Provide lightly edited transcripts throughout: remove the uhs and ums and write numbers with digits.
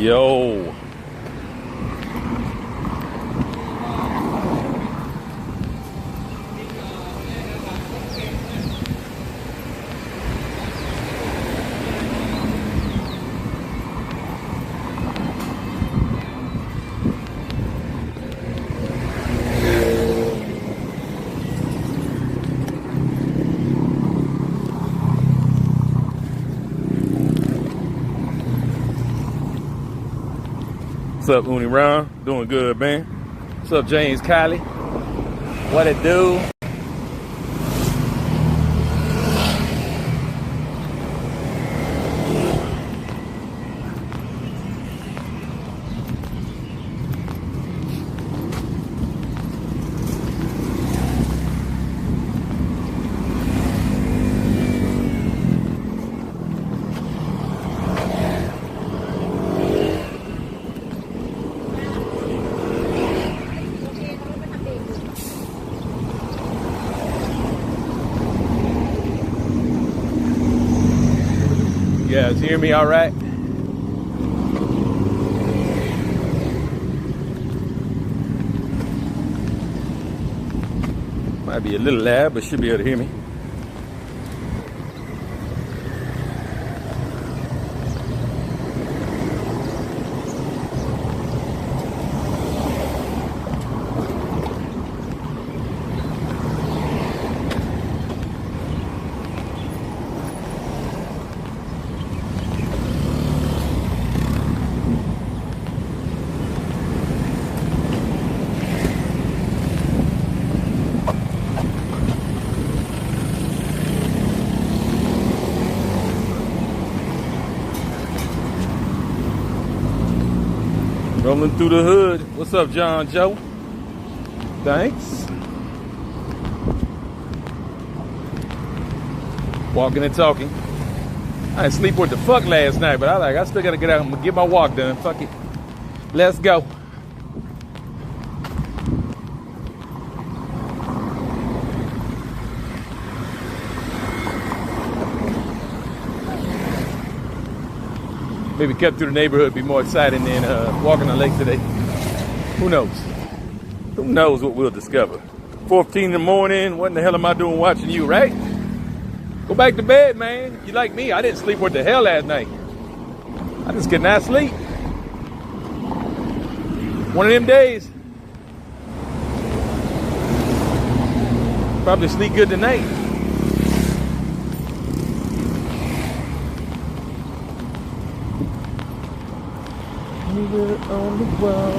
Yo. What's up, Uni Ron? Doing good, man. What's up, James Kylie? What it do? You guys hear me all right? Might be a little loud, but should be able to hear me. Rolling through the hood. What's up, John Joe? Thanks. Walking and talking. I didn't sleep worth the fuck last night, but I still gotta get out and get my walk done. Fuck it. Let's go. Maybe cut through the neighborhood be more exciting than walking the lake today. Who knows? Who knows what we'll discover? 4:15 in the morning. What in the hell am I doing watching you, right? Go back to bed, man. You like me? I didn't sleep worth the hell last night. I just could not sleep. One of them days. Probably sleep good tonight. On the wall,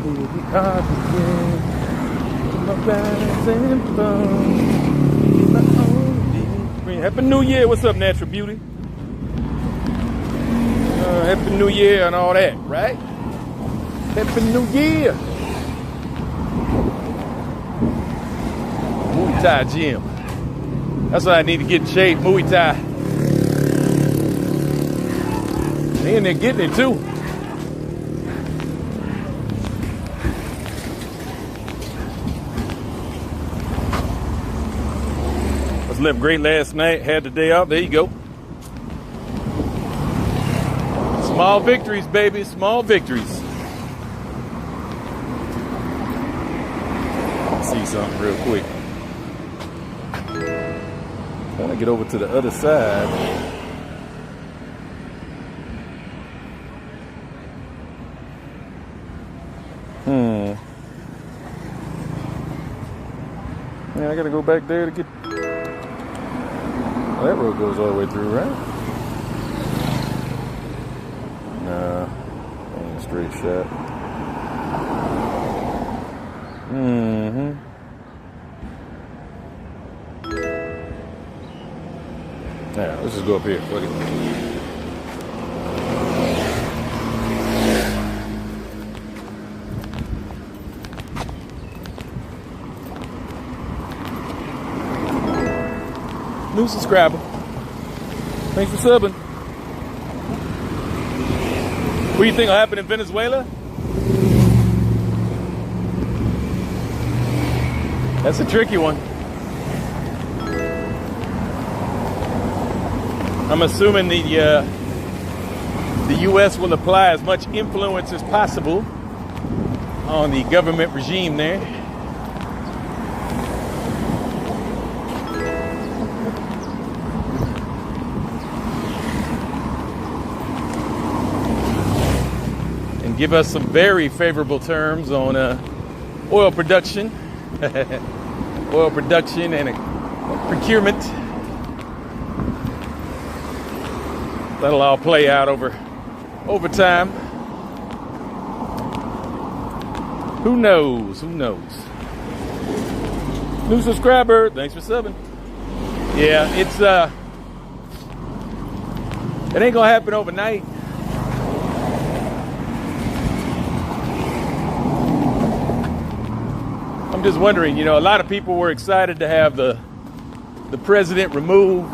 we'll be hard again. My rise and fall. My own. Happy New Year! What's up, Natural Beauty? Happy New Year and all that, right? Happy New Year! Muay Thai gym. That's what I need to get in shape. Muay Thai. And they're getting it too. I slept great last night, had the day off. There you go. Small victories, baby, small victories. Let's see something real quick. Trying to get over to the other side. Yeah, I gotta go back there to get. Well, that road goes all the way through, right? Nah, ain't a straight shot. Yeah, let's just go up here. Fuck it. New subscriber. Thanks for subbing. What do you think will happen in Venezuela? That's a tricky one. I'm assuming the the U.S. will apply as much influence as possible on the government regime there. And give us some very favorable terms on oil production, oil production and procurement. That'll all play out over time. Who knows? Who knows? New subscriber, thanks for subbing. Yeah, it's it ain't gonna happen overnight. I'm just wondering, you know, a lot of people were excited to have the president removed,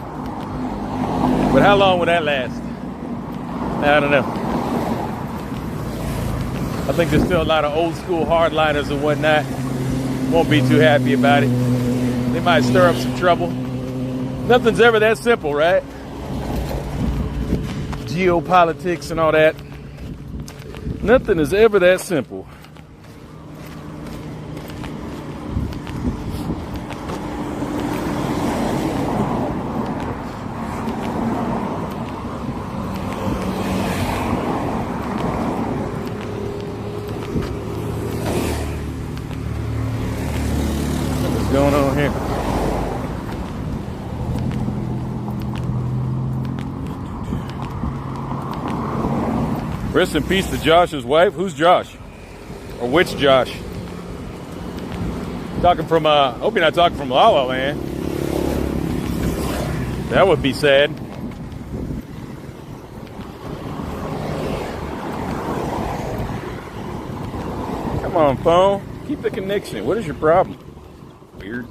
but how long will that last? I don't know. I think there's still a lot of old school hardliners and whatnot. Won't be too happy about it. They might stir up some trouble. Nothing's ever that simple, right? Geopolitics and all that. Nothing is ever that simple. Going on here? Rest in peace to Josh's wife. Who's Josh? Or which Josh? Talking from hope you're not talking from La La Land. That would be sad. Come on, phone. Keep the connection. What is your problem? Weird.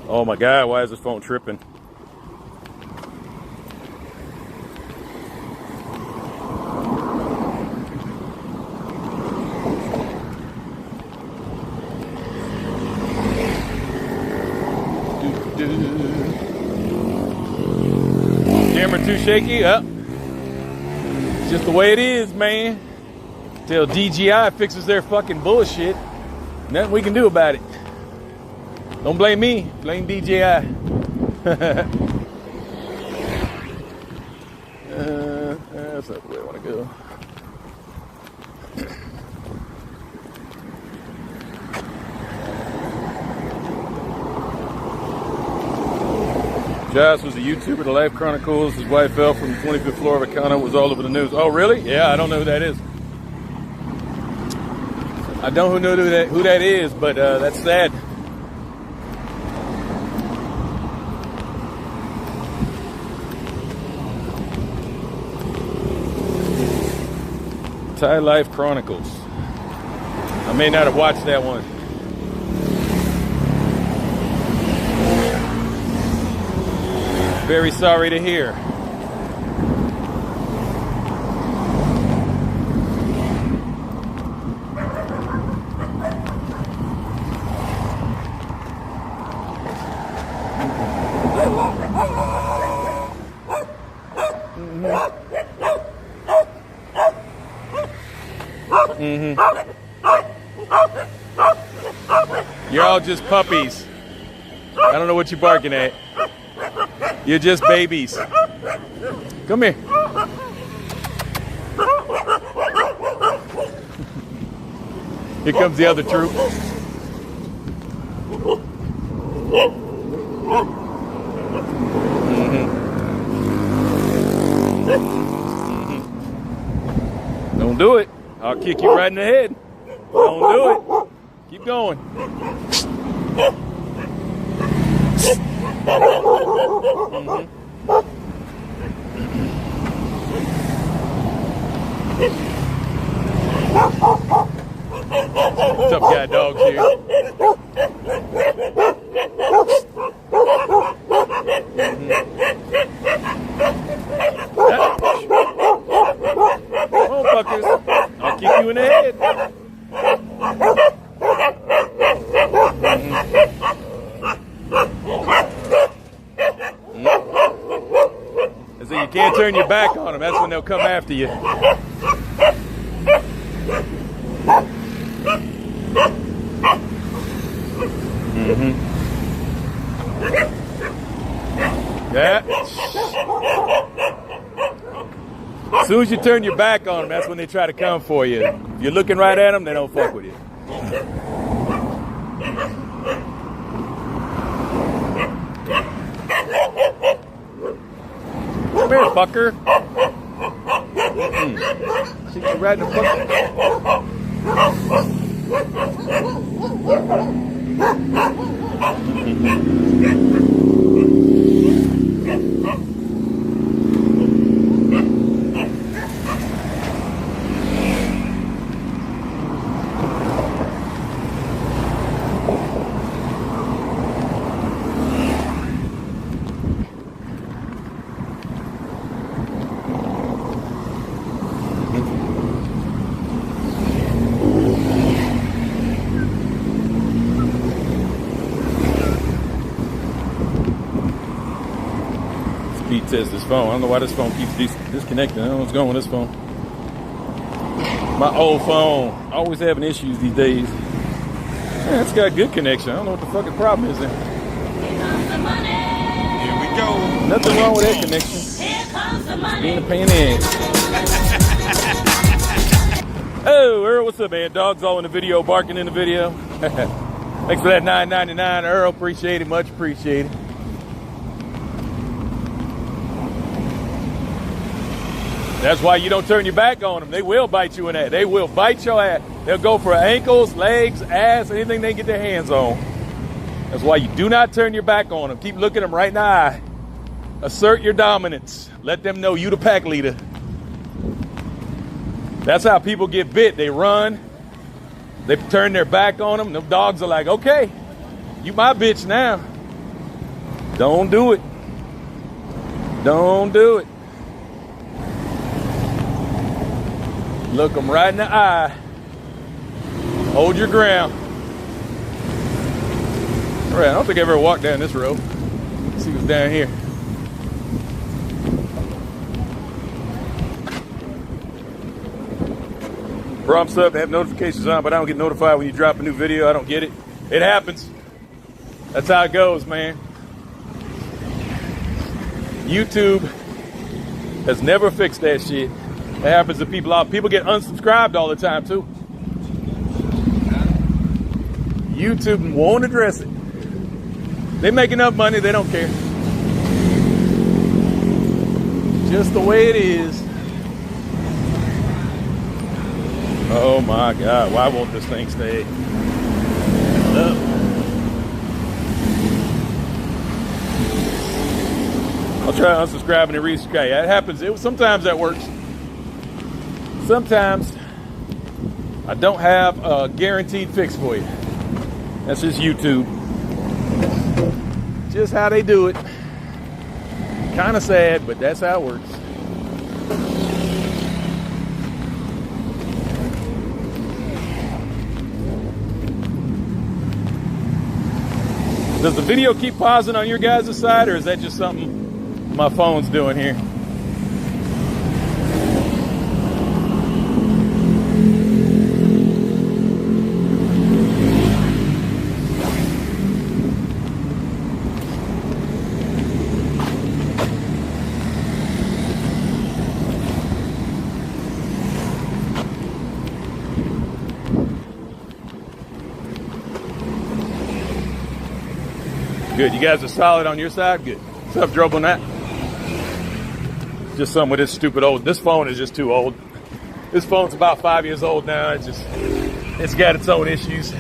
Oh my God, why is this phone tripping? Camera too shaky? Up. It's just the way it is, man. Till DJI fixes their fucking bullshit. Nothing we can do about it. Don't blame me, blame DJI. That's not the way I want to go. Josh was a YouTuber, The Life Chronicles. His wife fell from the 25th floor of a condo, was all over the news. Oh, really? Yeah, I don't know who that is. I don't know who that is, but that's sad. Thai Life Chronicles. I may not have watched that one. Very sorry to hear. You're all just puppies. I don't know what you're barking at. You're just babies. Come here. Here comes the other troop. Don't do it. I'll kick you right in the head. Don't do it. Keep going. Tough guy dogs here. Come on, fuckers. I'll kick you in the head. So you can't turn your back on them. That's when they'll come after you. Yeah. As soon as you turn your back on them, that's when they try to come for you. If you're looking right at them, they don't fuck with you. Come here, fucker. See you right in the fucker. Speed test this phone. I don't know why this phone keeps disconnecting. I don't know what's going on with this phone. My old phone always having issues these days. Yeah, it's got good connection. I don't know what the fucking problem is there. Here comes the money. Here we go. Nothing wrong with that connection. Here comes the money. Being a pain in the ass. Oh, Earl, what's up, man? Dogs all in the video, barking in the video. Thanks for that $9.99, Earl. Appreciate it, much appreciated. That's why you don't turn your back on them. They will bite you in that. They will bite your ass. They'll go for ankles, legs, ass, anything they get their hands on. That's why you do not turn your back on them. Keep looking them right in the eye. Assert your dominance. Let them know you the pack leader. That's how people get bit. They run. They turn their back on them. Them dogs are like, okay, you my bitch now. Don't do it. Don't do it. Look them right in the eye. Hold your ground. All right, I don't think I ever walked down this road. Let's see what's down here. Prompts up to have notifications on, but I don't get notified when you drop a new video. I don't get it. It happens. That's how it goes, man. YouTube has never fixed that shit. That happens to people. People get unsubscribed all the time, too. YouTube won't address it. They make enough money, they don't care. Just the way it is. Oh my God, why won't this thing stay? Up. I'll try unsubscribing and resubscribing. That happens. Sometimes that works. Sometimes I don't have a guaranteed fix for you. That's just YouTube. Just how they do it. Kind of sad, but that's how it works. Does the video keep pausing on your guys' side, or is that just something my phone's doing here? Good, you guys are solid on your side? Good. What's up, Drobe, on that? Just something with this stupid this phone is just too old. This phone's about 5 years old now. It's got its own issues.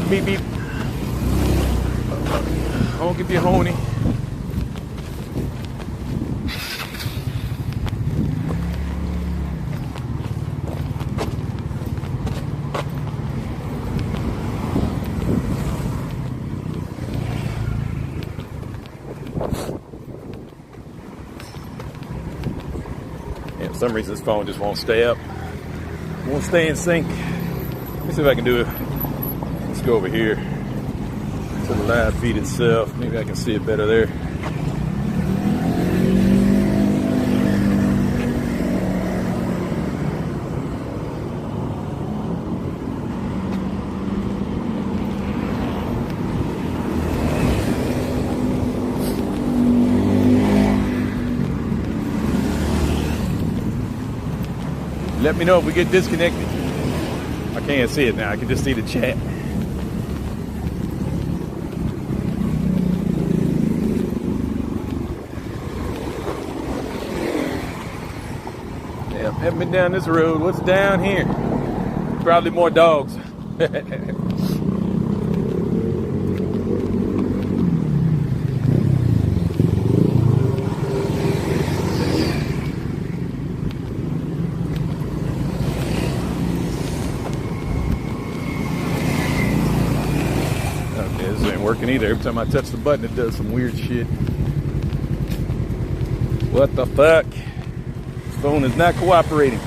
Beep, beep. I won't give you a honey. some reason this phone just won't stay up. Won't stay in sync. Let me see if I can do it. Let's go over here to the live feed itself. Maybe I can see it better there. Let me know if we get disconnected. I can't see it now. I can just see the chat. Yeah, haven't been down this road. What's down here? Probably more dogs. Working either. Every time I touch the button, it does some weird shit. What the fuck? This phone is not cooperating.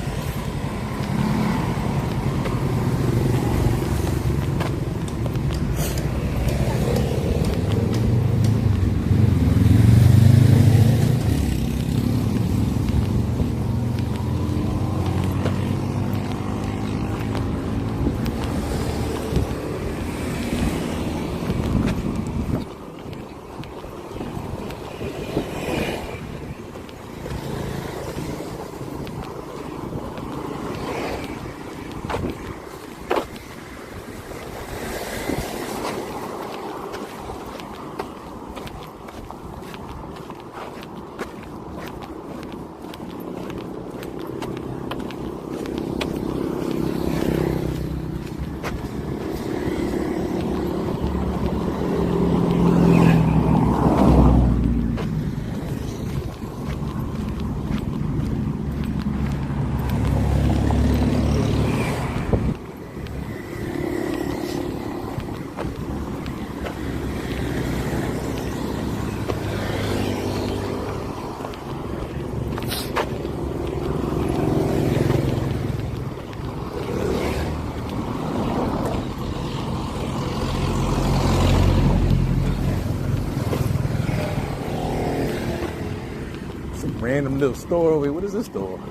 Random little store over here. What is this store? Is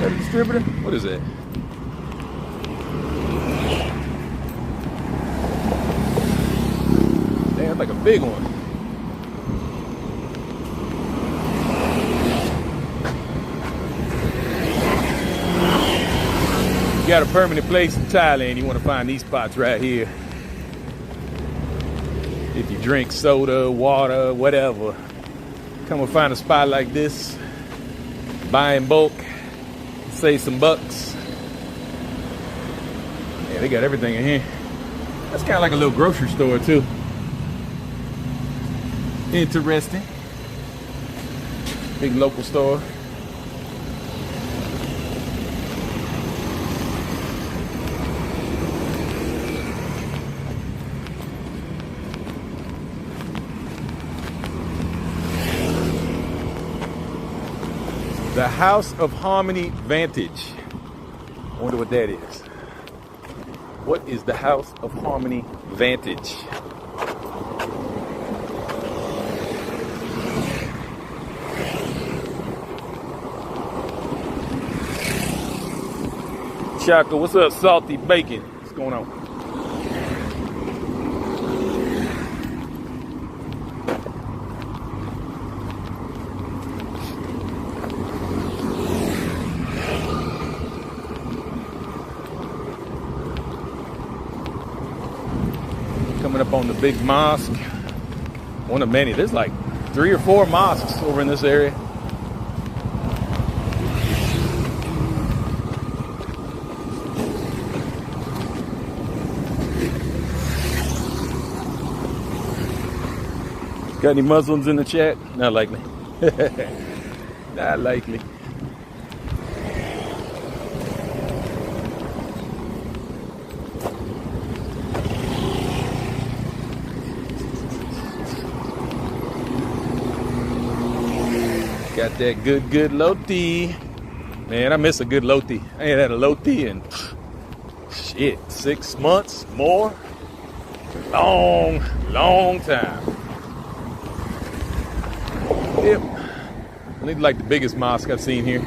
that a distributor? What is that? Damn, like a big one. You got a permanent place in Thailand, you want to find these spots right here. If you drink soda, water, whatever, come and find a spot like this, buy in bulk, save some bucks. Yeah, they got everything in here. That's kind of like a little grocery store too. Interesting. Big local store. The House of Harmony Vantage. I wonder what that is. What is the House of Harmony Vantage? Choc, what's up, Salty Bacon? What's going on? Coming up on the big mosque. One of many. There's like 3 or 4 mosques over in this area. Got any Muslims in the chat? Not likely. Not likely. Got that good loti. Man, I miss a good loti. I ain't had a loti in shit 6 months more. Long time. Yep. I think like the biggest mosque I've seen here.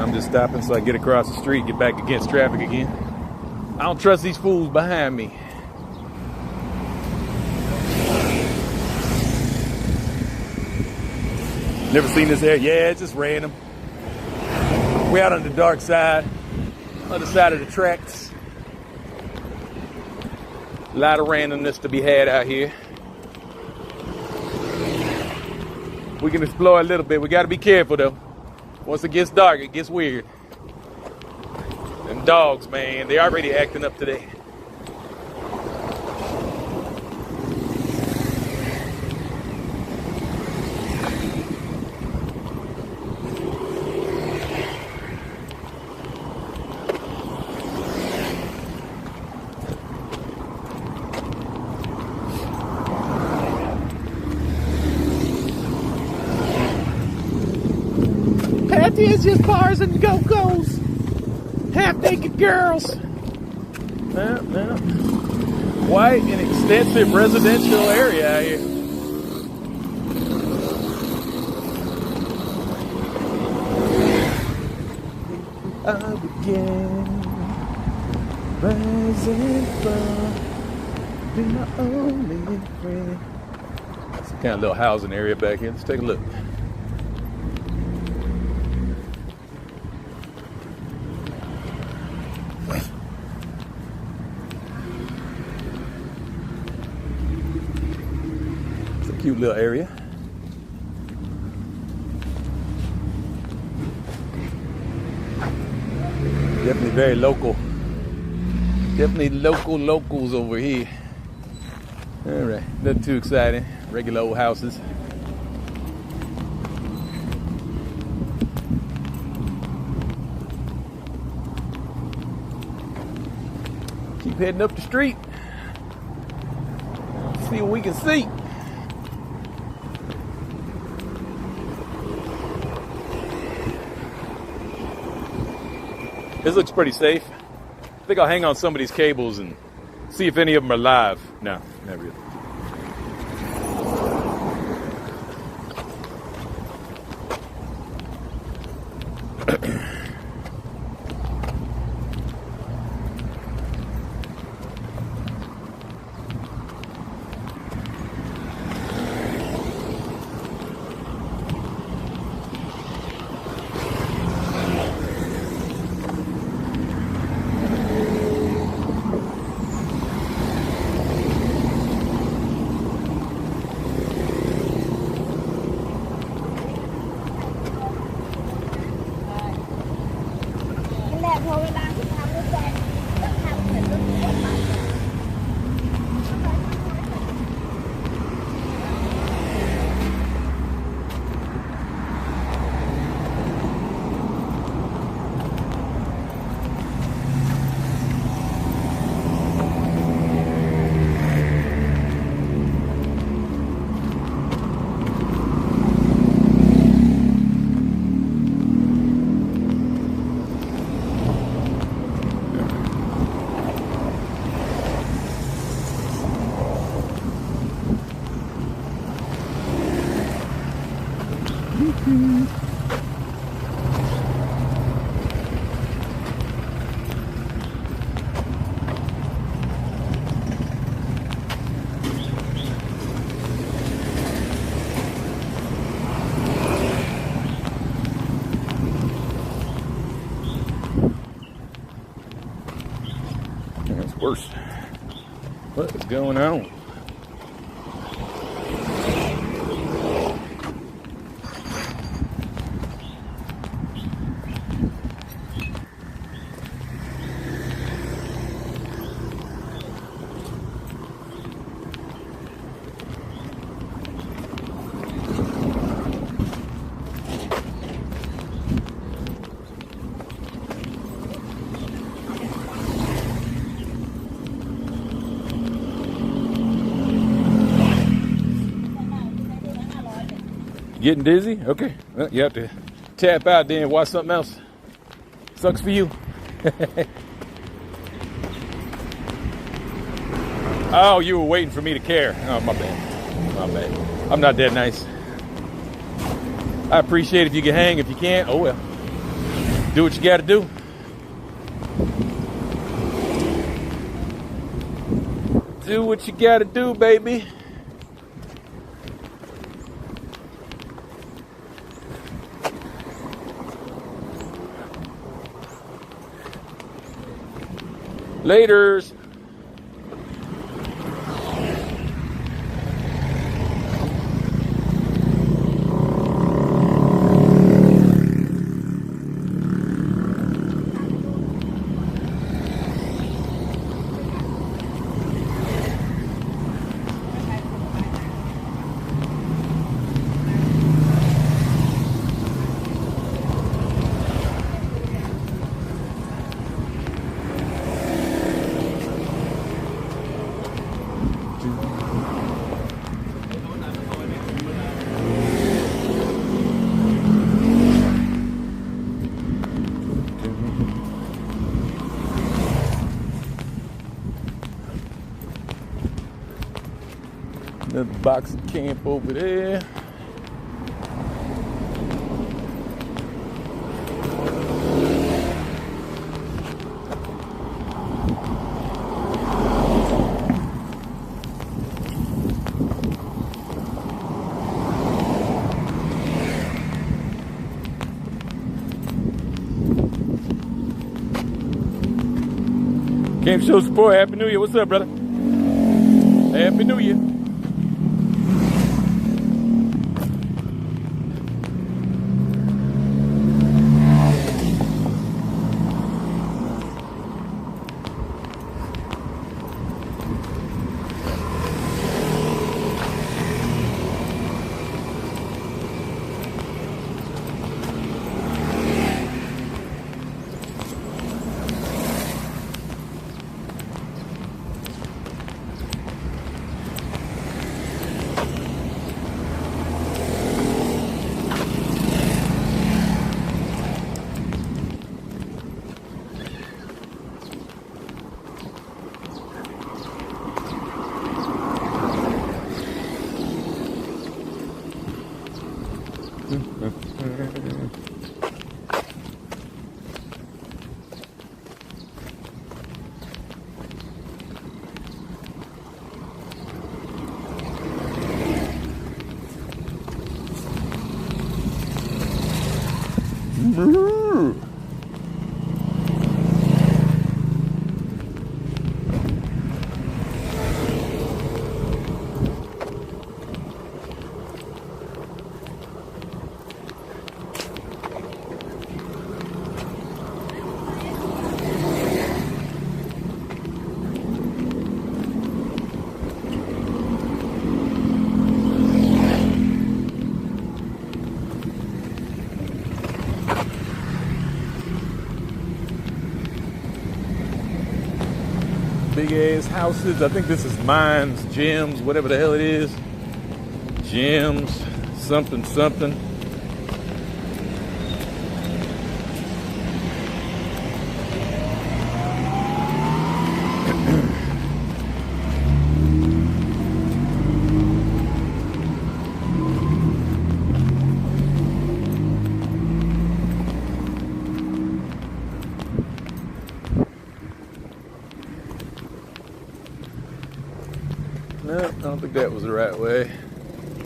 I'm just stopping so I get across the street, get back against traffic again. I don't trust these fools behind me. Never seen this area? Yeah, it's just random. We're out on the dark side, other side of the tracks. A lot of randomness to be had out here. We can explore a little bit. We got to be careful though. Once it gets dark, it gets weird. Them dogs, man, they already acting up today. It's just bars and go-go's. Half-naked girls. Quite an extensive residential area out here. I began rising from being my only friend. It's a kind of little housing area back here. Let's take a look. Cute little area. Definitely very local. Definitely locals over here. All right, nothing too exciting. Regular old houses. Keep heading up the street. See what we can see. This looks pretty safe. I think I'll hang on some of these cables and see if any of them are live. No, not really. That's worse. What is going on? Getting dizzy? Okay. Well, you have to tap out then and watch something else. Sucks for you. Oh, you were waiting for me to care. Oh, my bad. My bad. I'm not that nice. I appreciate if you can hang. If you can't, oh well. Do what you gotta do. Do what you gotta do, baby. Laters. Another box of camp over there. Camp show support. Happy New Year. What's up, brother? Happy New Year. Big ass houses. I think this is Mines, Gems, whatever the hell it is. Gems, something, something. No, I don't think that was the right way.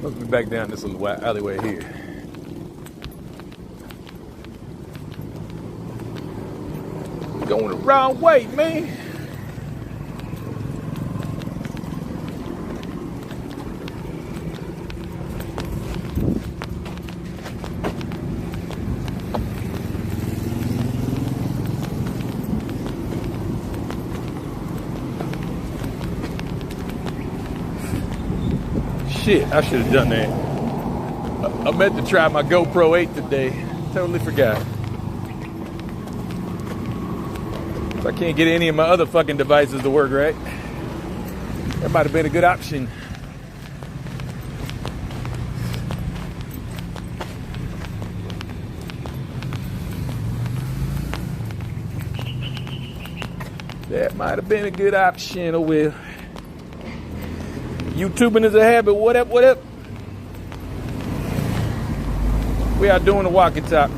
Let's be back down this little alleyway here. Going the wrong way, man. Shit, I should have done that. I meant to try my GoPro 8 today. Totally forgot. So I can't get any of my other fucking devices to work right. That might have been a good option. That might have been a good option. Oh well. YouTubing is a habit. What up? What up? We are doing the walkie talk.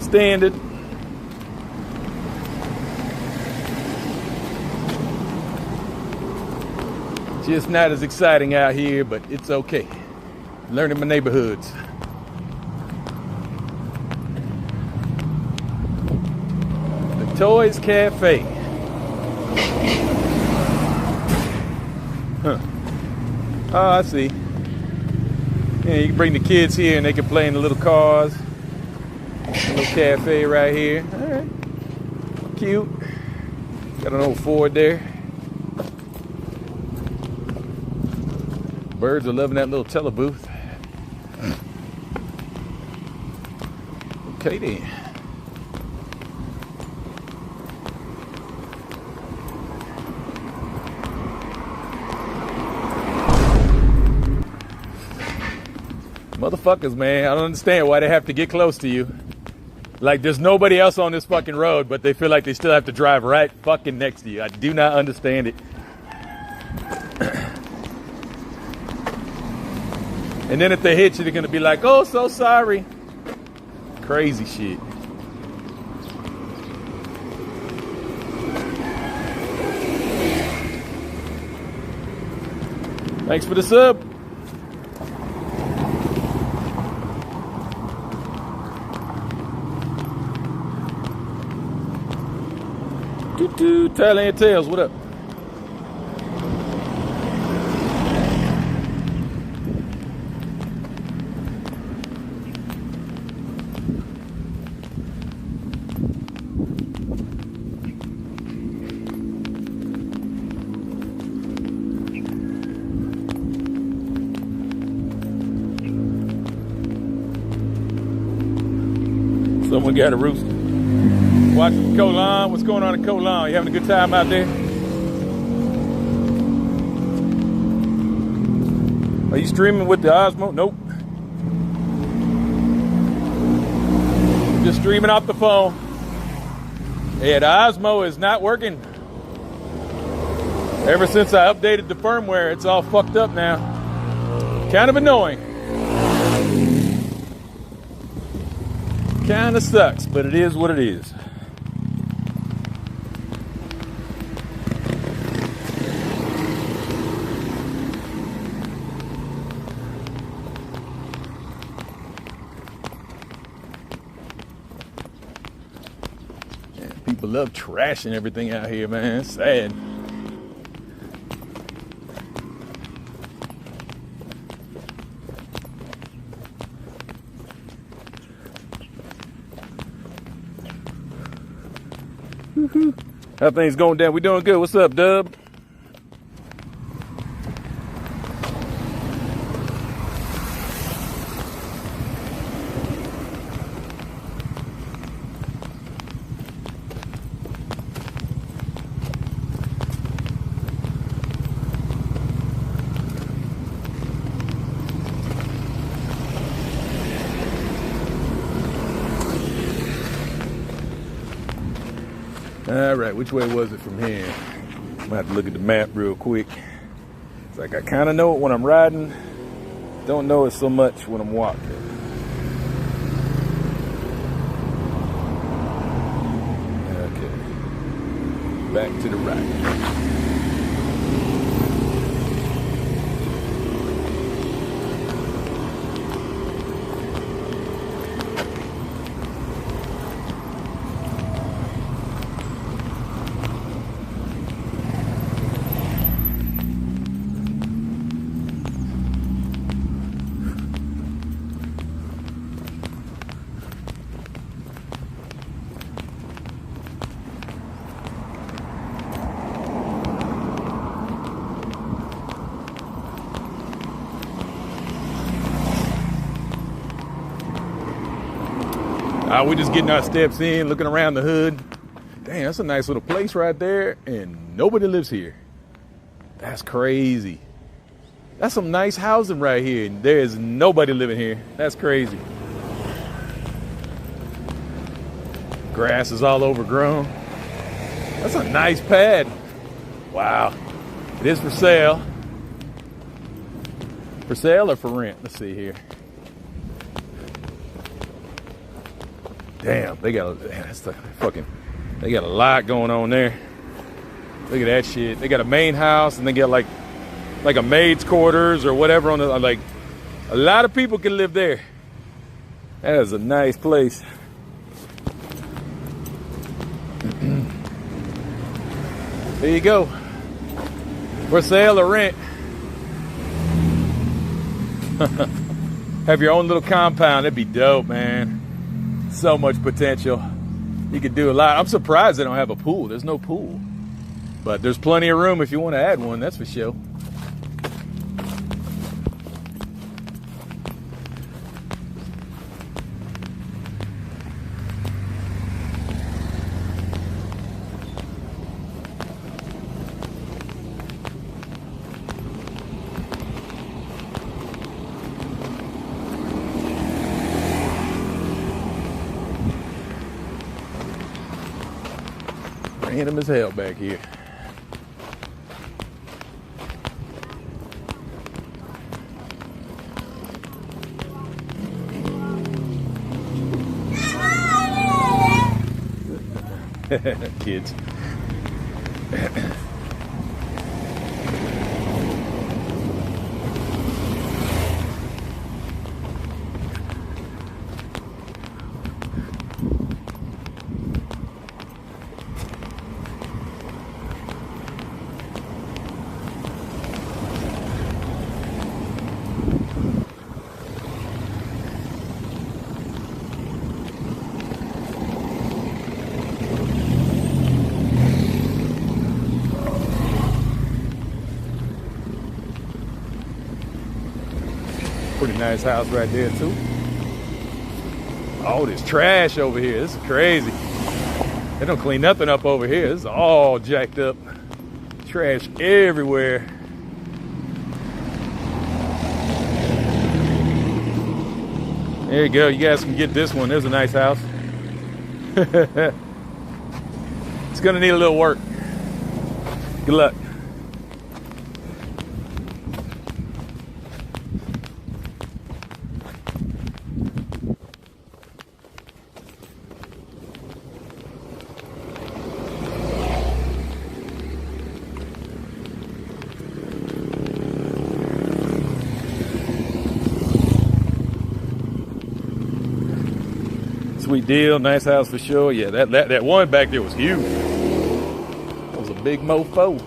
Standard. Just not as exciting out here, but it's okay. Learning my neighborhoods. The Toys Cafe. Huh. Oh, I see. Yeah, you can bring the kids here and they can play in the little cars. A little cafe right here. All right. Cute. Got an old Ford there. Birds are loving that little telebooth. Okay then. Motherfuckers, man, I don't understand why they have to get close to you. Like there's nobody else on this fucking road, but they feel like they still have to drive right fucking next to you. I do not understand it. And then if they hit you, they're gonna be like, oh, so sorry. Crazy shit. Thanks for the sub. Thailand Tales, what up? Someone got a rooster. Watching Colon. What's going on in Colon? You having a good time out there? Are you streaming with the Osmo? Nope. Just streaming off the phone. Yeah, the Osmo is not working. Ever since I updated the firmware, it's all fucked up now. Kind of annoying. Kind of sucks, but it is what it is. People love trashing everything out here, man. It's sad. How things going down? We doing good. What's up, Dub? All right, which way was it from here? I'm gonna have to look at the map real quick. It's like I kind of know it when I'm riding, don't know it so much when I'm walking. Okay, back to the right. We're just getting our steps in, looking around the hood. Damn, that's a nice little place right there, and nobody lives here. That's crazy. That's some nice housing right here, and there is nobody living here. That's crazy. Grass is all overgrown. That's a nice pad. Wow. It is for sale. For sale or for rent? Let's see here. Damn, they got a lot going on there. Look at that shit. They got a main house and they got like a maid's quarters or whatever on the, like, a lot of people can live there. That is a nice place. There you go. For sale or rent. Have your own little compound. That'd be dope, man. So much potential. You could do a lot. I'm surprised they don't have a pool. There's no pool. But there's plenty of room if you want to add one, that's for sure. Random as hell back here. Kids. Pretty nice house right there too. Oh, this trash over here. This is crazy. They don't clean nothing up over here. This is all jacked up. Trash everywhere. There you go. You guys can get this one. There's a nice house. It's gonna need a little work. Good luck. Sweet deal, nice house for sure. Yeah, that one back there was huge. That was a big mofo.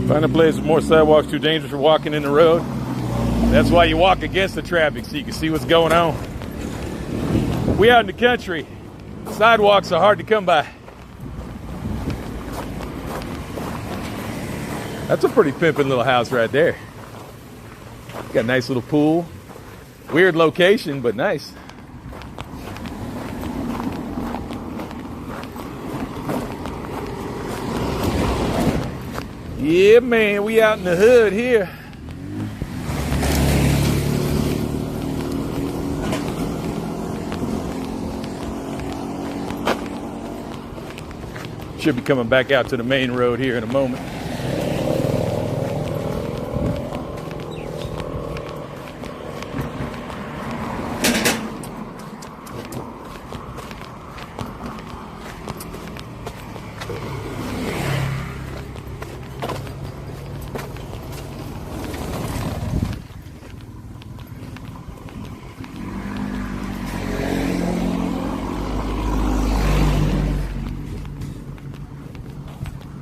Find a place with more sidewalks too dangerous for walking in the road. That's why you walk against the traffic, so you can see what's going on. We out in the country. Sidewalks are hard to come by. That's a pretty pimpin' little house right there. Got a nice little pool. Weird location, but nice. Yeah, man, we out in the hood here. Should be coming back out to the main road here in a moment.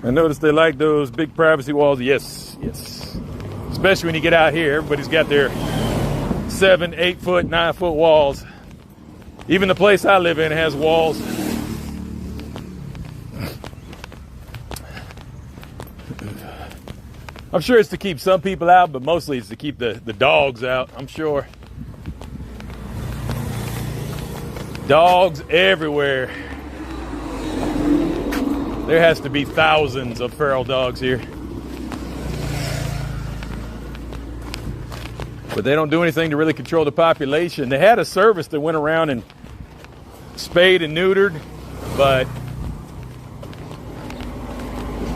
I noticed they like those big privacy walls. Yes, yes. Especially when you get out here, everybody's got their 7, 8 foot, 9 foot walls. Even the place I live in has walls. I'm sure it's to keep some people out, but mostly it's to keep the dogs out, I'm sure. Dogs everywhere. There has to be thousands of feral dogs here. But they don't do anything to really control the population. They had a service that went around and spayed and neutered, but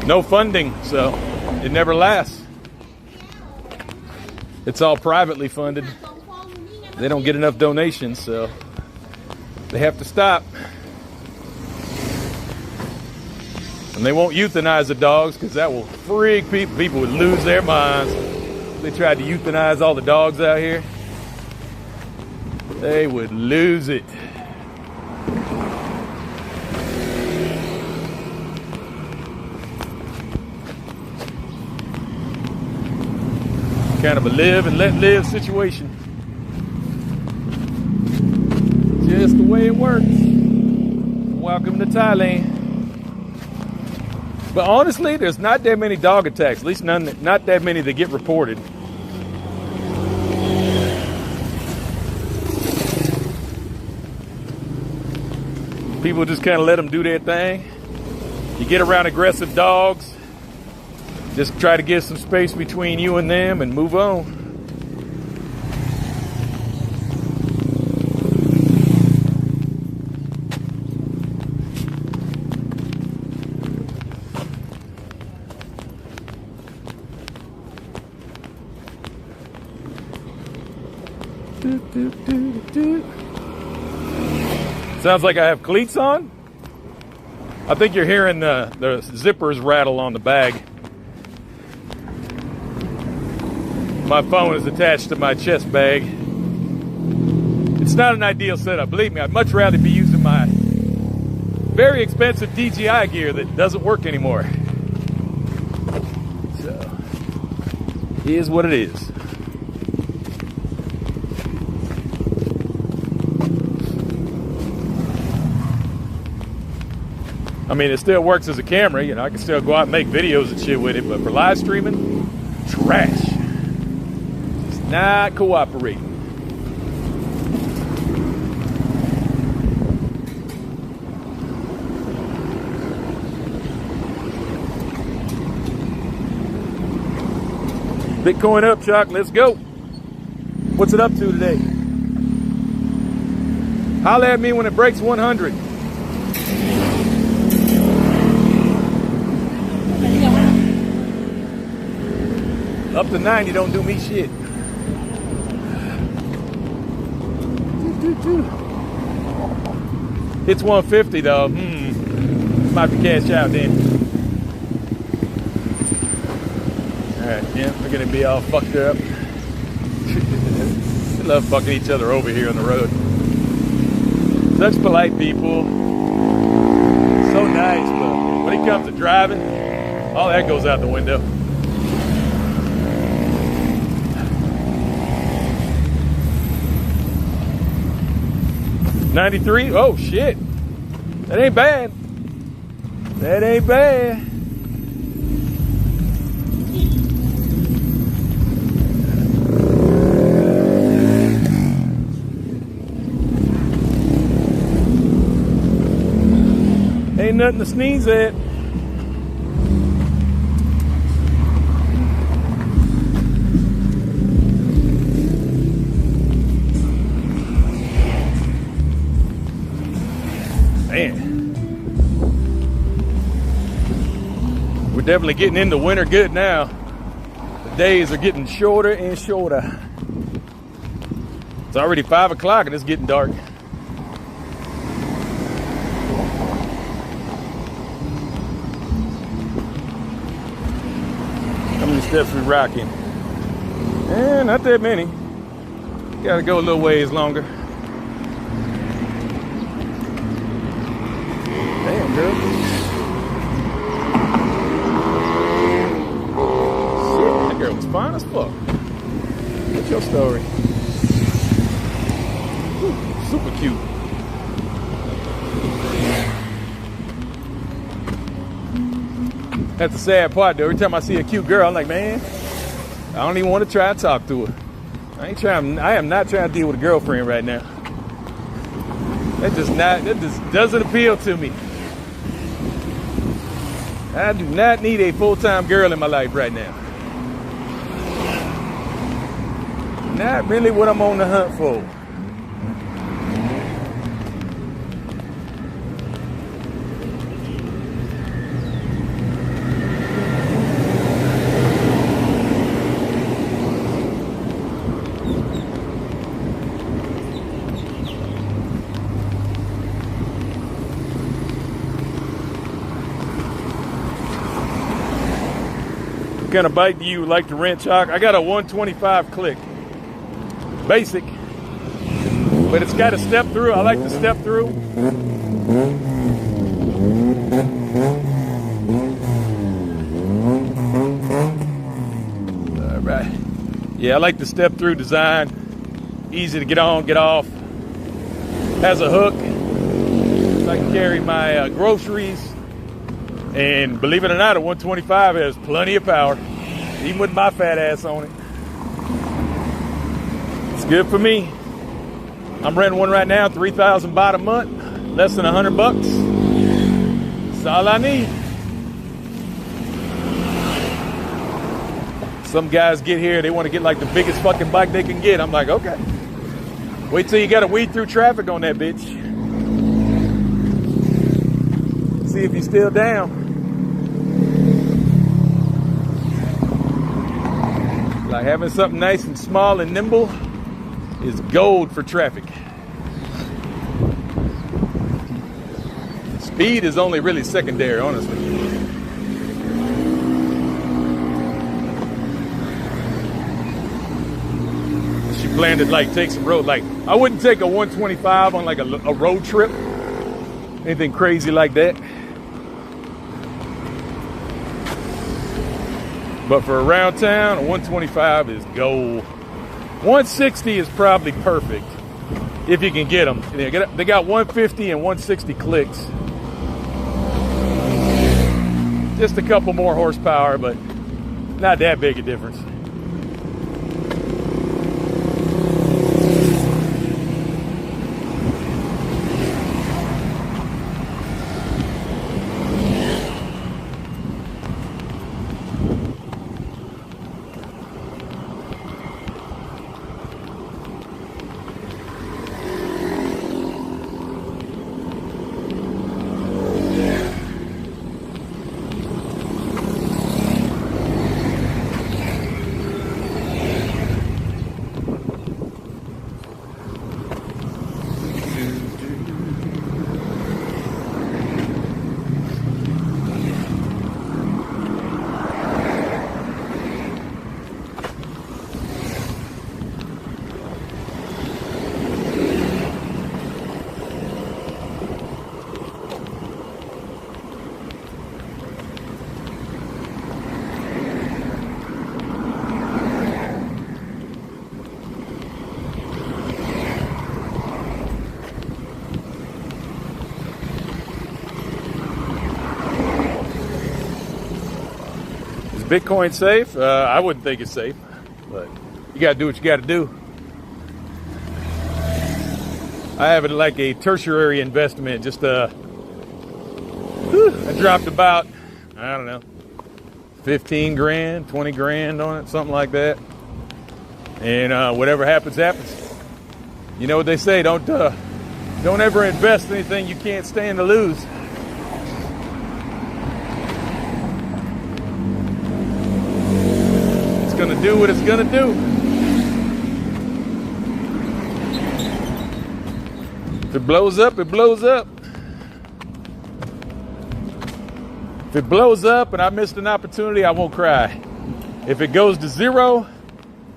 no funding, so it never lasts. It's all privately funded. They don't get enough donations, so they have to stop. And they won't euthanize the dogs because that will freak people. People would lose their minds. They tried to euthanize all the dogs out here. They would lose it. Kind of a live and let live situation. Just the way it works. Welcome to Thailand. But honestly, there's not that many dog attacks. At least not that many that get reported. People just kind of let them do their thing. You get around aggressive dogs, just try to get some space between you and them and move on. Sounds like I have cleats on. I think you're hearing the zippers rattle on the bag. My phone is attached to my chest bag. It's not an ideal setup. Believe me, I'd much rather be using my very expensive DJI gear that doesn't work anymore. So, here's what it is. I mean, it still works as a camera. You know, I can still go out and make videos and shit with it, but for live streaming, trash. It's not cooperating. Bitcoin up, Choc. Let's go. What's it up to today? Holler at me when it breaks 100. Up to 90 don't do me shit. It's 150 though. Might be cash out then. Alright, yeah, we're gonna be all fucked up. We love fucking each other over here on the road. Such polite people. So nice, but when it comes to driving, all that goes out the window. $93? Oh shit. That ain't bad. That ain't bad. Ain't nothing to sneeze at. Man, we're definitely getting into winter good now. The days are getting shorter and shorter. It's already 5 o'clock and it's getting dark. How many steps we rocking? Not that many. Gotta go a little ways longer. Damn, girl. Shit, that girl was fine as fuck. What's your story? Ooh, super cute. That's the sad part, though. Every time I see a cute girl, I'm like, man, I don't even want to try to talk to her. I am not trying to deal with a girlfriend right now. That just doesn't appeal to me. I do not need a full-time girl in my life right now. Not really what I'm on the hunt for. What kind of bike do you like to rent, Choc? I got a 125 click. Basic. But it's got a step through. I like the step through. All right. Yeah, I like the step through design. Easy to get on, get off. Has a hook. So I can carry my groceries. And believe it or not, a 125 has plenty of power, even with my fat ass on it. It's good for me. I'm renting one right now, 3,000 baht a month, less than $100. That's all I need. Some guys get here, they want to get like the biggest fucking bike they can get. I'm like, okay. Wait till you got to weed through traffic on that bitch. See if you're still down. Like having something nice and small and nimble is gold for traffic. Speed is only really secondary, honestly. She planned to like take some road. Like I wouldn't take a 125 on like a road trip, anything crazy like that. But for around town, a 125 is gold. 160 is probably perfect if you can get them. They got 150 and 160 clicks. Just a couple more horsepower, but not that big a difference. Bitcoin safe? I wouldn't think it's safe, but you gotta do what you gotta do. I have it like a tertiary investment. Just I dropped about, I don't know, 15 grand, 20 grand on it, something like that. And whatever happens, happens. You know what they say, don't ever invest in anything you can't stand to lose. Gonna do what it's gonna do. If it blows up, it blows up. If it blows up and I missed an opportunity, I won't cry. If it goes to zero,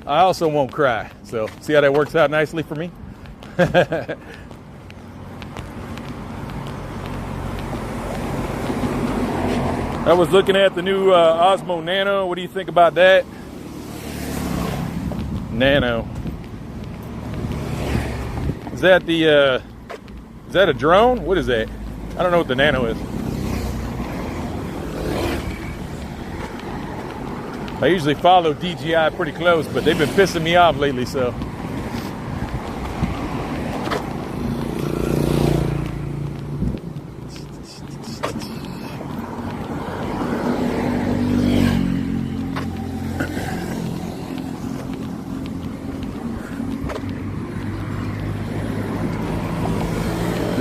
I also won't cry. So see how that works out nicely for me? I was looking at the new Osmo Nano. What do you think about that? Nano. Is that the is that a drone? What is that? I don't know what the Nano is. I usually follow DJI pretty close, but they've been pissing me off lately, so.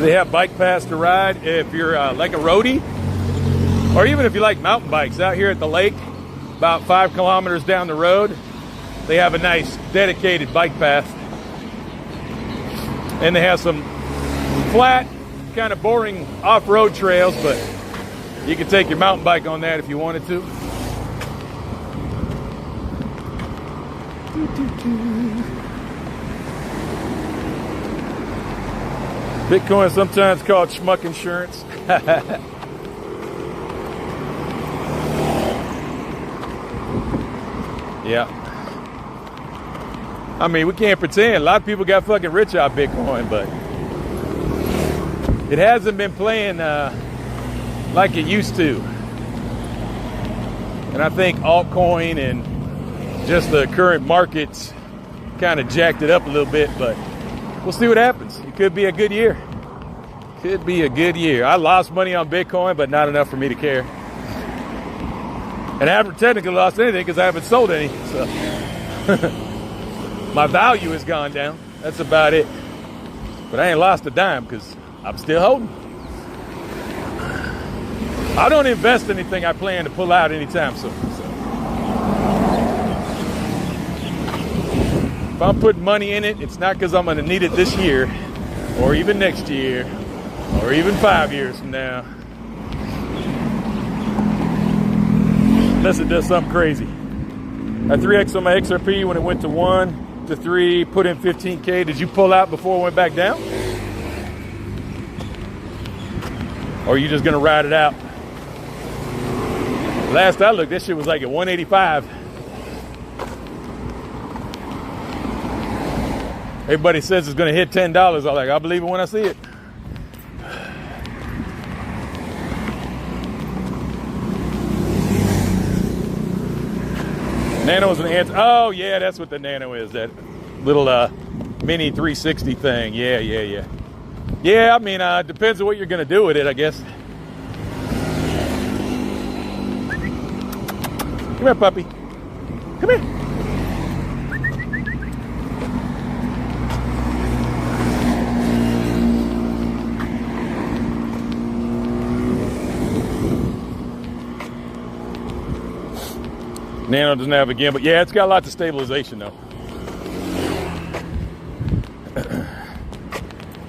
They have bike paths to ride if you're like a roadie, or even if you like mountain bikes. Out here at the lake, about 5 kilometers down the road, they have a nice dedicated bike path. And they have some flat, kind of boring off-road trails, but you can take your mountain bike on that if you wanted to. Bitcoin is sometimes called schmuck insurance. Yeah. I mean, we can't pretend. A lot of people got fucking rich out Bitcoin, but it hasn't been playing like it used to. And I think altcoin and just the current markets kind of jacked it up a little bit, but we'll see what happens. It could be a good year. Could be a good year. I lost money on Bitcoin, but not enough for me to care. And I haven't technically lost anything because I haven't sold any. So my value has gone down. That's about it. But I ain't lost a dime because I'm still holding. I don't invest anything I plan to pull out anytime soon. So if I'm putting money in it, it's not because I'm going to need it this year or even next year or even 5 years from now. Unless it does something crazy. I 3X on my XRP when it went to 1 to 3, put in 15K. Did you pull out before it went back down? Or are you just going to ride it out? Last I looked, this shit was like at 185. Everybody says it's going to hit $10. I'm like, I'll believe it when I see it. Nano is an answer. Oh, yeah, that's what the Nano is. That little mini 360 thing. Yeah. Yeah, I mean, depends on what you're going to do with it, I guess. Come here, puppy. Come here. Nano doesn't have a gimbal. Yeah, it's got lots of stabilization though.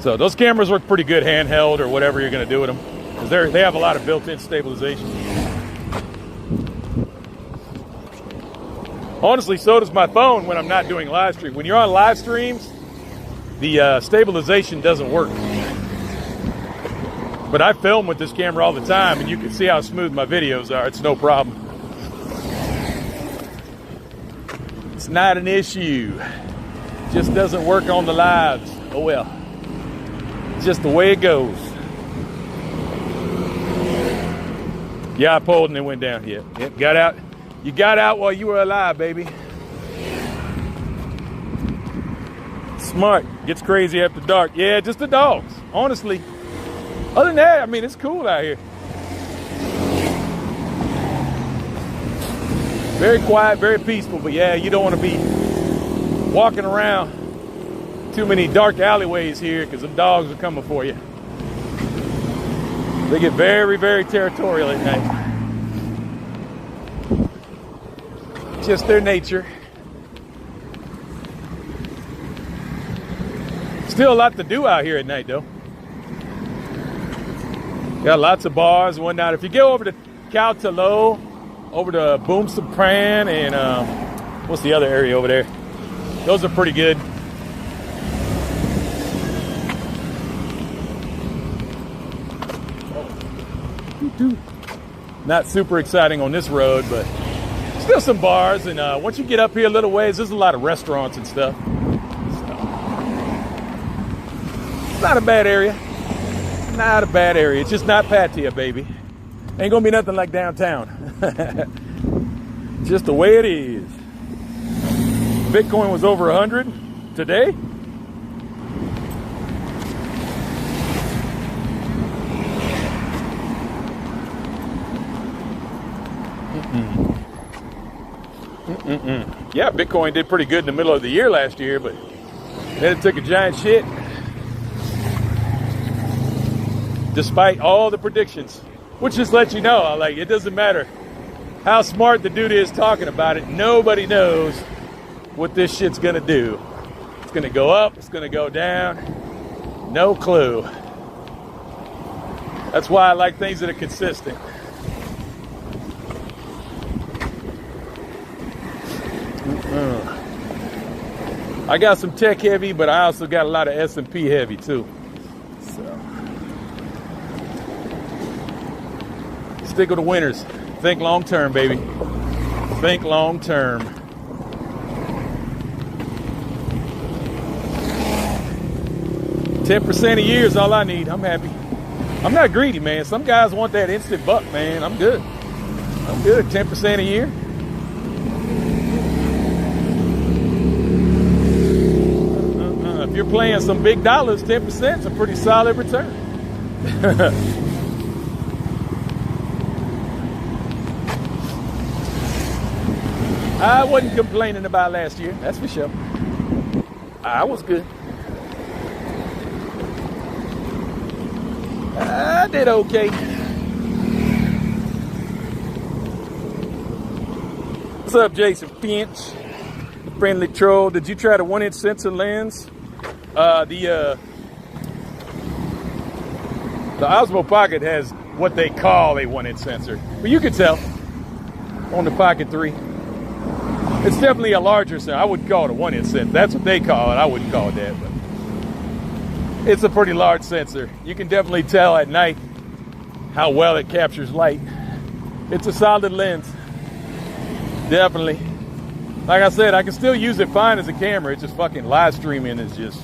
So those cameras work pretty good handheld or whatever you're going to do with them, because they have a lot of built-in stabilization. Honestly, so does my phone when I'm not doing live stream. When you're on live streams, the stabilization doesn't work. But I film with this camera all the time, and you can see how smooth my videos are. It's no problem. It's not an issue. It just doesn't work on the lives. Oh well. It's just the way it goes. Yeah, I pulled and it went down. Yep, got out. You got out while you were alive, baby. Smart. Gets crazy after dark. Yeah, just the dogs. Honestly. Other than that, I mean, it's cool out here. Very quiet, very peaceful, but yeah, you don't want to be walking around too many dark alleyways here because the dogs are coming for you. They get very, very territorial at night. Just their nature. Still a lot to do out here at night, though. Got lots of bars and whatnot. If you go over to Caltalo, over to Boom Sopran, and what's the other area over there? Those are pretty good. Not super exciting on this road, but still some bars. And once you get up here a little ways, there's a lot of restaurants and stuff. So, it's not a bad area. Not a bad area. It's just not Pattaya, baby. Ain't gonna be nothing like downtown. Just the way it is. Bitcoin was over 100 today. Yeah, Bitcoin did pretty good in the middle of the year last year, but then it took a giant shit. Despite all the predictions, which just lets you know, like, it doesn't matter how smart the dude is talking about it. Nobody knows what this shit's gonna do. It's gonna go up, it's gonna go down. No clue. That's why I like things that are consistent. I got some tech heavy, but I also got a lot of S&P heavy too. So stick with the winners. Think long term, baby. Think long term. $10% a year is all I need. I'm happy. I'm not greedy, man. Some guys want that instant buck, man. I'm good. I'm good. 10% a year. If you're playing some big dollars, 10% is a pretty solid return. I wasn't complaining about last year, that's for sure. I was good. I did okay. What's up, Jason Finch? Friendly troll. Did you try the 1-inch sensor lens? The Osmo Pocket has what they call a 1-inch sensor, but you can tell on the Pocket 3. It's definitely a larger sensor. I wouldn't call it a 1-inch sensor. That's what they call it. I wouldn't call it that, but it's a pretty large sensor. You can definitely tell at night how well it captures light. It's a solid lens. Definitely. Like I said, I can still use it fine as a camera. It's just fucking live streaming is just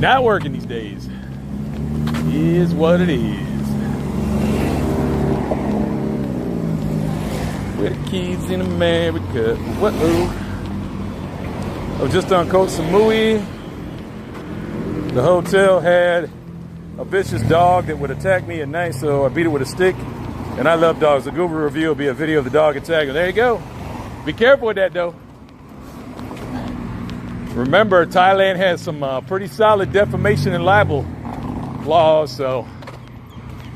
not working these days. Is what it is. Where the kids in America. Whoa. I was just on Koh Samui. The hotel had a vicious dog that would attack me at night, so I beat it with a stick. And I love dogs. The Google review will be a video of the dog attacking. There you go. Be careful with that, though. Remember, Thailand has some pretty solid defamation and libel laws, so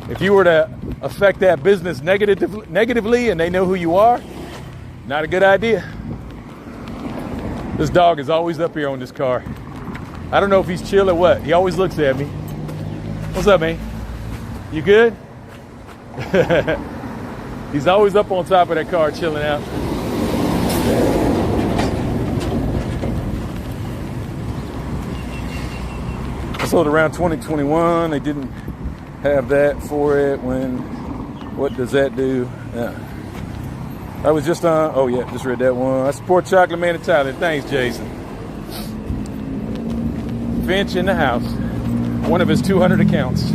if you were to affect that business negatively and they know who you are, not a good idea. This dog is always up here on this car. I don't know if he's chill or what. He always looks at me. What's up, man? You good? He's always up on top of that car chilling out. I sold around 2021. They didn't have that for it. What does that do? Yeah. I was just on, oh yeah, just read that one. I support Chocolate Man in Thailand. Thanks, Jason. Finch in the house. One of his 200 accounts.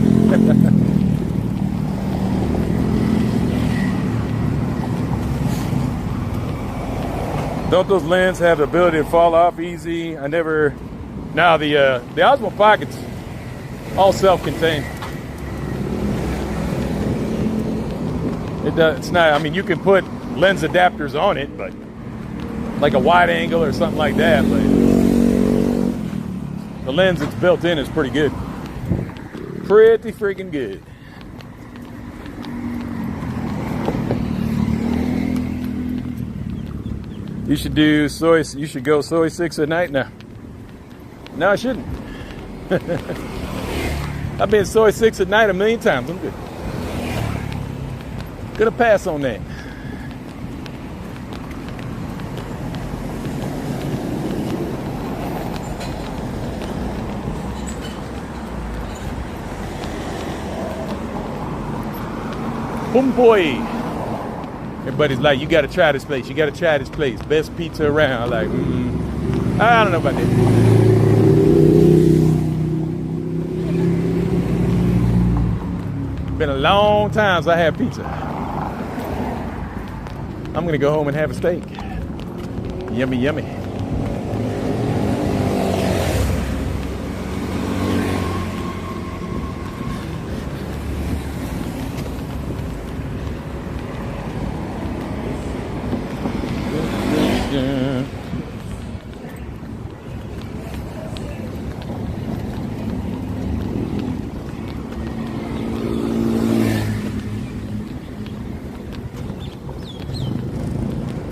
Don't those lenses have the ability to fall off easy? I never. Now the Osmo Pocket's all self-contained. It's not. I mean, you can put lens adapters on it, but like a wide angle or something like that. But the lens that's built in is pretty good. Pretty freaking good. You should do soy. You should go soy 6 at night now. No, I shouldn't. I've been soy 6 at night a million times. I'm good. Gonna pass on that. Boom boy. Everybody's like, you gotta try this place. You gotta try this place. Best pizza around. I'm like, I don't know about that. Been a long time since I had pizza. I'm gonna go home and have a steak. Yummy, yummy.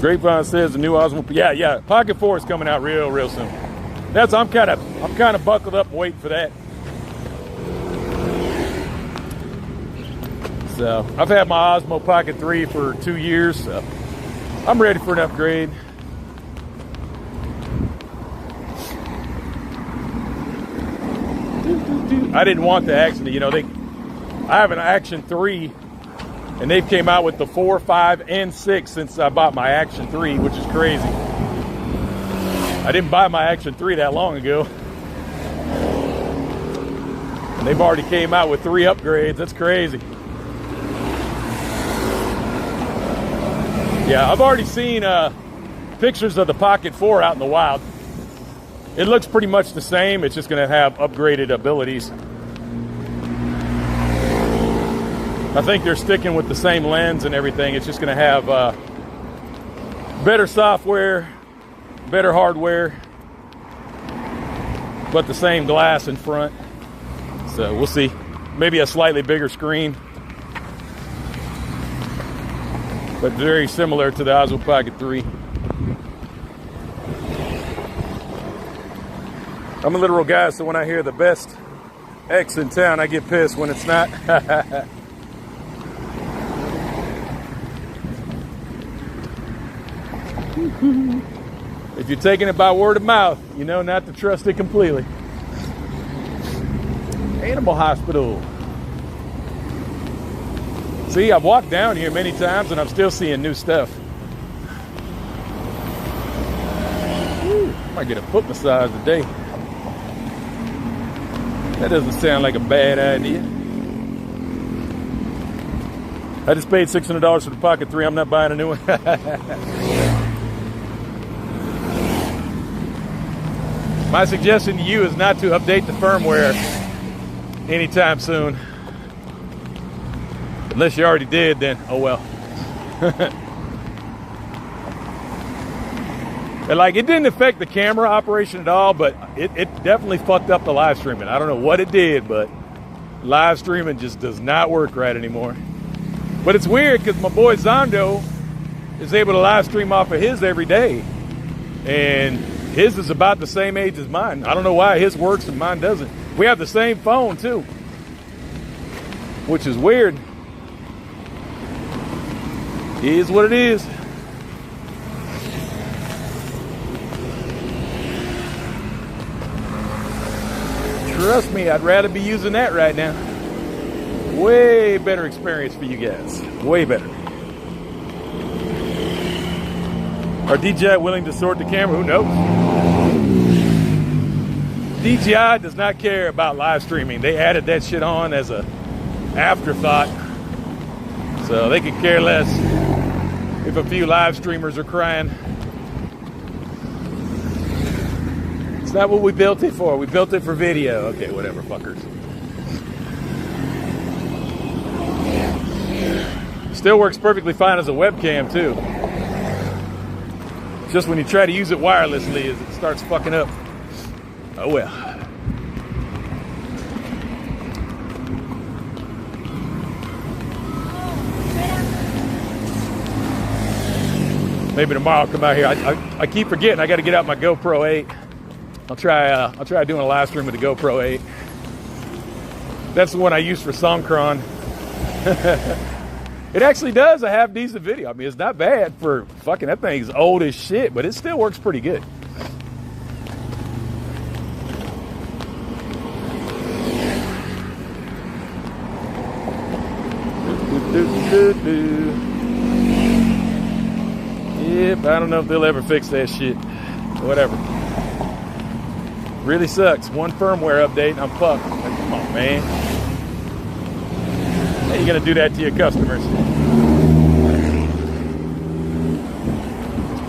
Grapevine says the new Osmo. Yeah. Pocket 4 is coming out real soon. I'm kind of buckled up waiting for that. So I've had my Osmo Pocket 3 for 2 years. So I'm ready for an upgrade. I didn't want the Action. I have an Action 3. And they've came out with the 4, 5, and 6 since I bought my Action 3, which is crazy. I didn't buy my Action 3 that long ago. And they've already came out with 3 upgrades. That's crazy. Yeah, I've already seen pictures of the Pocket 4 out in the wild. It looks pretty much the same. It's just going to have upgraded abilities. I think they're sticking with the same lens and everything. It's just going to have better software, better hardware, but the same glass in front. So we'll see. Maybe a slightly bigger screen, but very similar to the Osmo Pocket 3. I'm a literal guy, so when I hear the best X in town, I get pissed when it's not. If you're taking it by word of mouth, you know not to trust it completely. Animal hospital. See, I've walked down here many times and I'm still seeing new stuff. Whew, I might get a foot massage today. That doesn't sound like a bad idea. I just paid $600 for the Pocket 3. I'm not buying a new one. My suggestion to you is not to update the firmware anytime soon. Unless you already did, then oh well. And like, it didn't affect the camera operation at all, but it definitely fucked up the live streaming. I don't know what it did, but live streaming just does not work right anymore. But it's weird because my boy Zondo is able to live stream off of his every day. And his is about the same age as mine. I don't know why his works and mine doesn't. We have the same phone too, which is weird. It is what it is. Trust me, I'd rather be using that right now. Way better experience for you guys. Way better. Are DJI willing to sort the camera? Who knows? DJI does not care about live streaming. They added that shit on as a afterthought. So they could care less if a few live streamers are crying. It's not what we built it for. We built it for video. Okay, whatever, fuckers. Still works perfectly fine as a webcam, too. Just when you try to use it wirelessly, it starts fucking up. Oh well. Maybe tomorrow I'll come out here. I keep forgetting I got to get out my GoPro 8. I'll try doing a live stream with the GoPro 8. That's the one I use for Songkran. It actually does. I have decent video. I mean, it's not bad for fucking, that thing's old as shit, but it still works pretty good. Yep, I don't know if they'll ever fix that shit. Whatever. Really sucks. One firmware update and I'm fucked. Like, come on, man. How you gonna do that to your customers?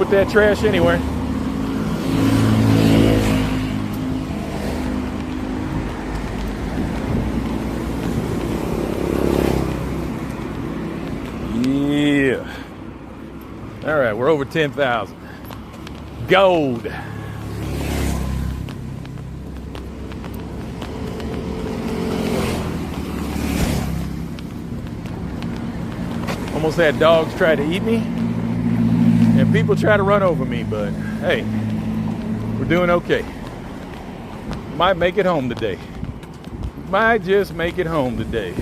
put that trash anywhere. Yeah. All right, we're over 10,000. Gold. Almost had dogs try to eat me, and people try to run over me, but hey, we're doing okay. Might make it home today. Might just make it home today.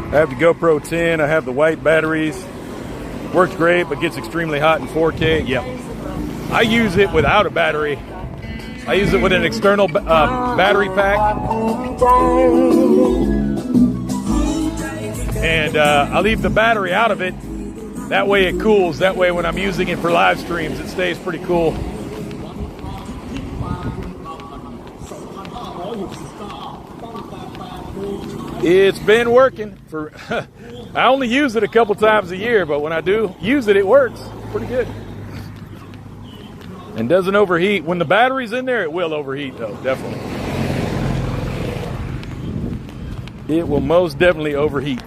I have the GoPro 10. I have the white batteries. Works great, but gets extremely hot in 4K. Yep. I use it without a battery. I use it with an external battery pack. And I leave the battery out of it. That way it cools. That way when I'm using it for live streams, it stays pretty cool. It's been working for, I only use it a couple times a year, but when I do use it, it works pretty good. And doesn't overheat. When the battery's in there, it will overheat though, definitely. It will most definitely overheat.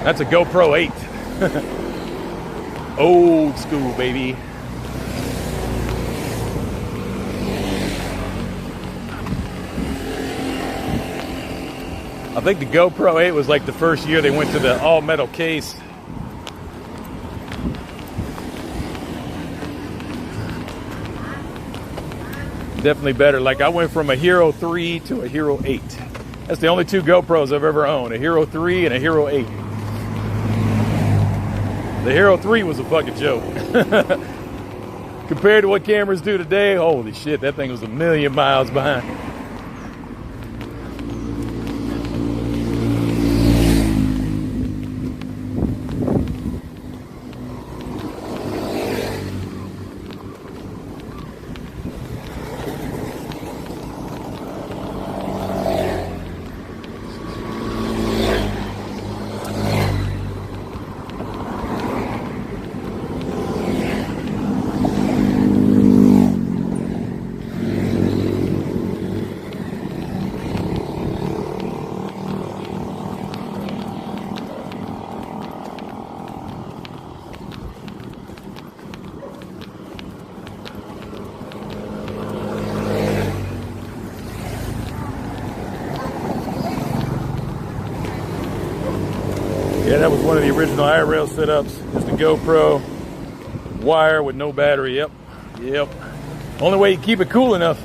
That's a GoPro 8. Old school, baby. I think the GoPro 8 was like the first year they went to the all metal case. Definitely better. Like I went from a Hero 3 to a Hero 8. That's the only two GoPros I've ever owned, a Hero 3 and a Hero 8. The Hero 3 was a fucking joke. Compared to what cameras do today, holy shit, that thing was a million miles behind. Yeah, that was one of the original I-rail setups. Just a GoPro wire with no battery. Yep. Only way you keep it cool enough.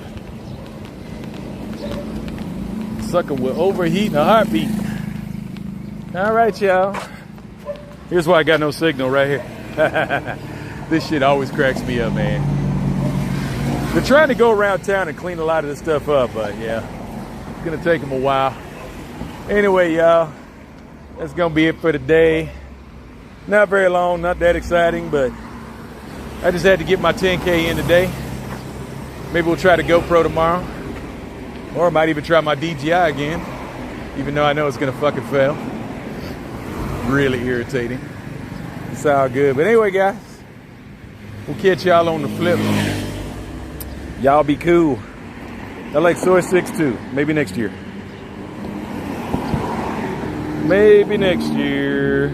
Sucker will overheat in a heartbeat. All right, y'all. Here's why I got no signal right here. This shit always cracks me up, man. They're trying to go around town and clean a lot of this stuff up, but yeah, it's gonna take them a while. Anyway, y'all. That's gonna be it for today. Not very long, not that exciting, but I just had to get my 10K in today. Maybe we'll try the GoPro tomorrow. Or I might even try my DJI again, even though I know it's gonna fucking fail. Really irritating. It's all good. But anyway, guys, we'll catch y'all on the flip. Y'all be cool. I like Soy 6 maybe next year. Maybe next year.